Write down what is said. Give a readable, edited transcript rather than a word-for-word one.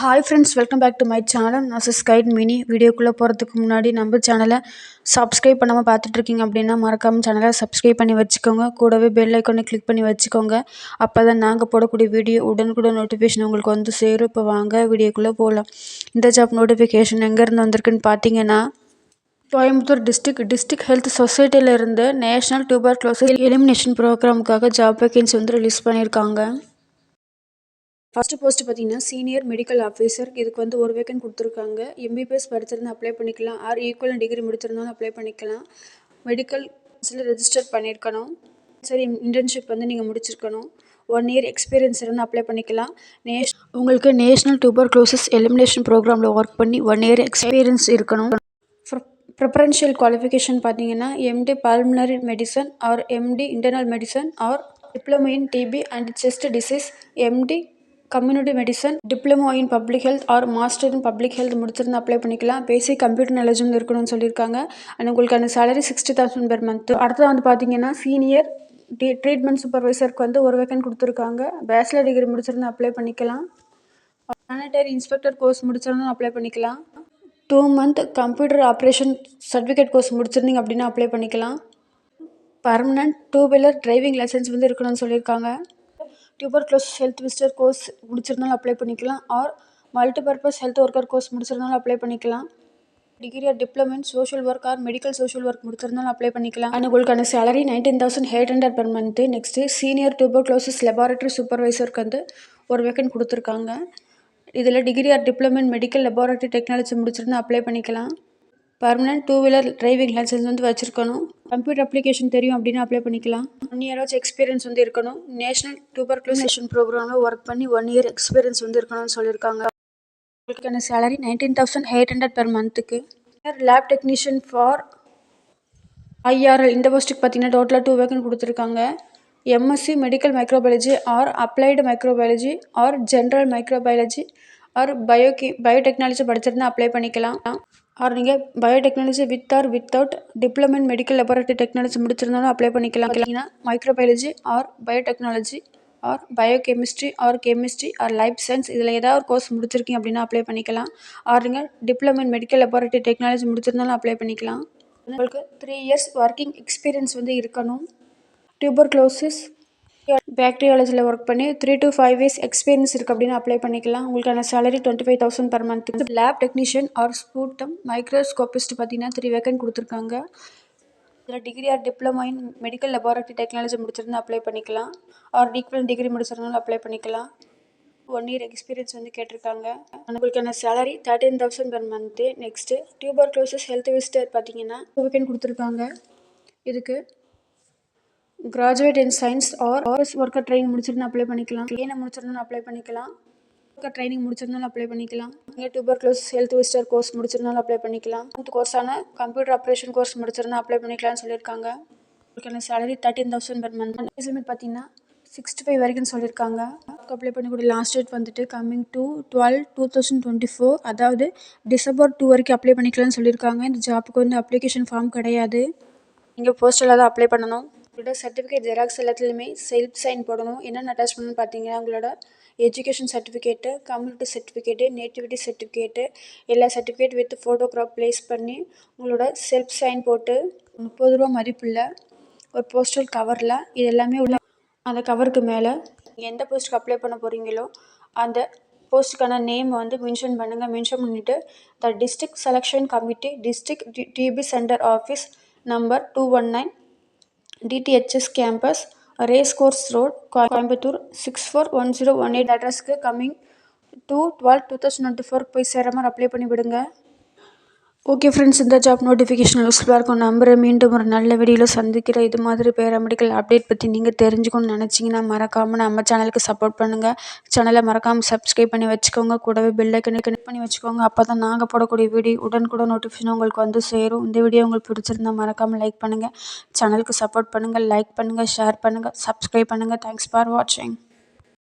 Hi friends, welcome back to my channel. நான் guide Mini. வீடியோக்குள்ளே போகிறதுக்கு முன்னாடி நம்ம சேனலை சப்ஸ்கிரைப் பண்ணாமல் பார்த்துட்ருக்கீங்க அப்படின்னா மறக்காமல் சேனலை சப்ஸ்கிரைப் பண்ணி வச்சுக்கோங்க. கூடவே பெல் ஐக்கானை கிளிக் பண்ணி வச்சுக்கோங்க. அப்போ தான் நாங்கள் போடக்கூடிய வீடியோ உடனுக்குடன் நோட்டிஃபிகேஷன் உங்களுக்கு வந்து சேரும். இப்போ வாங்க வீடியோக்குள்ளே போகலாம். இந்த ஜாப் நோட்டிஃபிகேஷன் எங்கேருந்து வந்திருக்குன்னு பார்த்தீங்கன்னா, கோயம்புத்தூர் டிஸ்ட்ரிக்ட் ஹெல்த் சொசைட்டியிலேருந்து நேஷனல் டியூபர்குலோசிஸ் எலிமினேஷன் ப்ரோக்ராமுக்காக ஜாப் வேகன்சி வந்து ரிலீஸ் பண்ணியிருக்காங்க. ஃபஸ்ட்டு போஸ்ட்டு பார்த்தீங்கன்னா சீனியர் மெடிக்கல் ஆஃபீஸர். இதுக்கு வந்து ஒரு வேக்கன்ட் கொடுத்துருக்காங்க. எம்பிபிஎஸ் படிச்சிருந்தா அப்ளை பண்ணிக்கலாம், ஆர் ஈக்குவல் டிகிரி முடிச்சிருந்தாலும் அப்ளை பண்ணிக்கலாம். மெடிக்கல் ரெஜிஸ்டர் பண்ணியிருக்கணும். சரி, இன்டர்ன்ஷிப் வந்து நீங்கள் முடிச்சிருக்கணும். 1 இயர் எக்ஸ்பீரியன்ஸ் இருந்தால் அப்ளை பண்ணிக்கலாம். உங்களுக்கு நேஷனல் டியூபர்குலோசிஸ் எலிமினேஷன் ப்ரோக்ராமில் ஒர்க் பண்ணி 1 இயர் எக்ஸ்பீரியன்ஸ் இருக்கணும். ப்ரிஃபரன்ஷியல் குவாலிஃபிகேஷன் பார்த்தீங்கன்னா MD pulmonary medicine or MD internal medicine or diploma in TB and chest disease, MD community medicine, diploma in public health or master in public health முடிச்சிருந்தா apply பண்ணிக்கலாம். Basic computer நாலேஜும் இருக்கணும்னு சொல்லியிருக்காங்க. And உங்களுக்கான salary 60,000 per month. அடுத்தது வந்து பார்த்தீங்கன்னா senior treatment சூப்பர்வைசருக்கு வந்து ஒரு வேக்கன்ட் கொடுத்துருக்காங்க. பேச்சுலர் டிகிரி முடிச்சிருந்தா அப்ளை பண்ணிக்கலாம். சானிடரி இன்ஸ்பெக்டர் கோர்ஸ் முடிச்சிருந்தாலும் அப்ளை பண்ணிக்கலாம். 2 month computer operation certificate course முடிச்சிருந்தீங்க அப்படின்னா அப்ளை பண்ணிக்கலாம். பர்மனன்ட் 2 வீலர் டிரைவிங் லைசன்ஸ் வந்து இருக்கணும்னு சொல்லியிருக்காங்க. டியூபர்குலோசிஸ் ஹெல்த் விசிட்டர் கோர்ஸ் முடிச்சிருந்தாலும் அப்ளை பண்ணிக்கலாம். Or multipurpose health worker course முடிச்சிருந்தாலும் அப்ளை பண்ணிக்கலாம். Degree or diploma in social work or medical social work முடிச்சிருந்தாலும் அப்ளை பண்ணிக்கலாம். அண்ட் உங்களுக்கான salary 19,800 per month. Next senior tuberculosis laboratory சூப்பர்வைசருக்கு வந்து ஒரு வேக்கன்ட் கொடுத்துருக்காங்க. இதில் degree or diploma in medical laboratory technology முடிச்சிருந்தா அப்ளை பண்ணிக்கலாம். பர்மனன்ட் 2 வீலர் டிரைவிங் லைசன்ஸ் வந்து வச்சுருக்கணும். கம்ப்யூட்டர் அப்ளிகேஷன் தெரியும் அப்படின்னு அப்ளை பண்ணிக்கலாம். 1 இயராச்சும் எக்ஸ்பீரியன்ஸ் வந்து இருக்கணும். நேஷனல் டியூபர்குலோசிஸ் ப்ரோக்ராமில் ஒர்க் பண்ணி 1 இயர் எக்ஸ்பீரியன்ஸ் வந்து இருக்கணும்னு சொல்லியிருக்காங்க. உங்களுக்கான சேலரி 19,800 பெர் மந்த்துக்கு. லேப் டெக்னீஷியன் ஃபார் ஐஆர்எல் இந்த போஸ்ட்டுக்கு பார்த்தீங்கன்னா டோட்டலாக 2 வேக்கன்ட் கொடுத்துருக்காங்க. MSc medical microbiology or applied microbiology or general microbiology or biotechnology படிச்சிருந்தா அப்ளை பண்ணிக்கலாம். ஆர் நீங்கள் biotechnology with or without diploma in medical laboratory technology முடிச்சிருந்தாலும் அப்ளை பண்ணிக்கலாம். இல்லைன்னா microbiology or biotechnology or biochemistry or chemistry or life science இதில் ஏதாவது ஒரு course முடிச்சிருக்கீங்க அப்படின்னா அப்ளை பண்ணிக்கலாம். ஆர் நீங்கள் diploma in medical laboratory technology முடிச்சிருந்தாலும் அப்ளை பண்ணிக்கலாம். உங்களுக்கு 3 இயர்ஸ் ஒர்க்கிங் எக்ஸ்பீரியன்ஸ் வந்து இருக்கணும். டியூபர்குலோசிஸ் பேக்டீரியாலஜியில் ஒர்க் பண்ணி 3 to 5 இயர்ஸ் எக்ஸ்பீரியன்ஸ் இருக்குது அப்படின்னு அப்ளை பண்ணிக்கலாம். உங்களுக்கான salary 25,000 per month. Lab technician or sputum microscopist பார்த்தீங்கன்னா 3 வேக்கன்ட் கொடுத்துருக்காங்க. இதில் degree or diploma in medical laboratory technology முடிச்சிருந்தா அப்ளை பண்ணிக்கலாம். ஆர் ஈக்குவல் டிகிரி முடிச்சிருந்தாலும் அப்ளை பண்ணிக்கலாம். 1 இயர் எக்ஸ்பீரியன்ஸ் வந்து கேட்டிருக்காங்க. உங்களுக்கான salary 13,000 per month. Next tuberculosis health visitor பார்த்தீங்கன்னா 2 வேக்கன்ட் கொடுத்துருக்காங்க. இதுக்கு graduate in science or worker training முடிச்சிருந்தா அப்ளை பண்ணிக்கலாம். ஏனை முடிச்சிருந்தாலும் அப்ளை பண்ணிக்கலாம். ஒர்க்கர் ட்ரைனிங் முடிச்சிருந்தாலும் அப்ளை பண்ணிக்கலாம். நீங்கள் டியூபர்குலோசிஸ் ஹெல்த் விசிட்டர் கோர்ஸ் முடிச்சிருந்தாலும் அப்ளை பண்ணிக்கலாம். கோர்ஸான கம்ப்யூட்டர் ஆப்ரேஷன் கோர்ஸ் முடிச்சிருந்தா அப்ளை பண்ணிக்கலாம்னு சொல்லியிருக்காங்க. உங்களுக்கான சேலரி 13,000 பெர் மந்த். லிமிட் பார்த்தீங்கன்னா 65 வரைக்கும் சொல்லியிருக்காங்க. அப்ளை பண்ணக்கூடிய லாஸ்ட் டேட் வந்துட்டு கம்மிங் to 12/2024, அதாவது டிசம்பர் 2 வரைக்கும் அப்ளை பண்ணிக்கலாம்னு சொல்லியிருக்காங்க. இந்த ஜாப்புக்கு வந்து அப்ளிகேஷன் ஃபார்ம் கிடையாது. நீங்கள் போஸ்டலில் தான் அப்ளை பண்ணணும். உங்களோட சர்டிஃபிகேட் ஜெராக்ஸ் எல்லாத்துலேயுமே செல்ஃப் சைன் போடணும். என்னென்ன அட்டாச் பண்ணணும்னு பார்த்தீங்கன்னா உங்களோட education certificate, community certificate, nativity certificate, எல்லா சர்டிஃபிகேட் வித் ஃபோட்டோகிராஃப் ப்ளேஸ் பண்ணி உங்களோட செல்ஃப் சைன் போட்டு 30 ரூபா மதிப்புள்ள ஒரு போஸ்டல் கவரில் இது எல்லாமே உள்ள அந்த கவருக்கு மேலே எந்த போஸ்ட்டுக்கு அப்ளை பண்ண போகிறீங்களோ அந்த போஸ்ட்டுக்கான நேம் வந்து மென்ஷன் பண்ணுங்கள். மென்ஷன் பண்ணிவிட்டு the district selection committee, district TB centre office, number 219, DTHS campus, race course road, Coimbatore 641018 அட்ரஸ்க்கு கம்மிங் 2/12/2024 போய் சேர மாதிரி அப்ளை பண்ணி விடுங்க. ஓகே ஃப்ரெண்ட்ஸ், இந்த ஜாப் நோட்டிஃபிகேஷன் யூஸ்ஃபுல்லாக இருக்கும் நம்பரை மீண்டும் ஒரு நல்ல வீடியோவில் சந்திக்கிற இது மாதிரி பேராமெடிக்கல் அப்டேட் பற்றி நீங்கள் தெரிஞ்சுக்கணும்னு நினச்சிங்கன்னா மறக்காமல் நம்ம சேனலுக்கு சப்போர்ட் பண்ணுங்கள். சேனலை மறக்காமல் சப்ஸ்கிரைப் பண்ணி வச்சுக்கோங்க. கூடவே பெல் ஐக்கனை கிளிக் பண்ணி வச்சுக்கோங்க. அப்போ தான் நாங்கள் போடக்கூடிய வீடியோ உடனுக்குடன் நோட்டிஃபிகேஷன் உங்களுக்கு வந்து சேரும். இந்த வீடியோ உங்களுக்கு பிடிச்சிருந்தால் மறக்காமல் லைக் பண்ணுங்கள். சேனலுக்கு சப்போர்ட் பண்ணுங்கள். லைக் பண்ணுங்கள், ஷேர் பண்ணுங்கள், சப்ஸ்கிரைப் பண்ணுங்கள். தேங்க்ஸ் ஃபார் வாட்சிங்.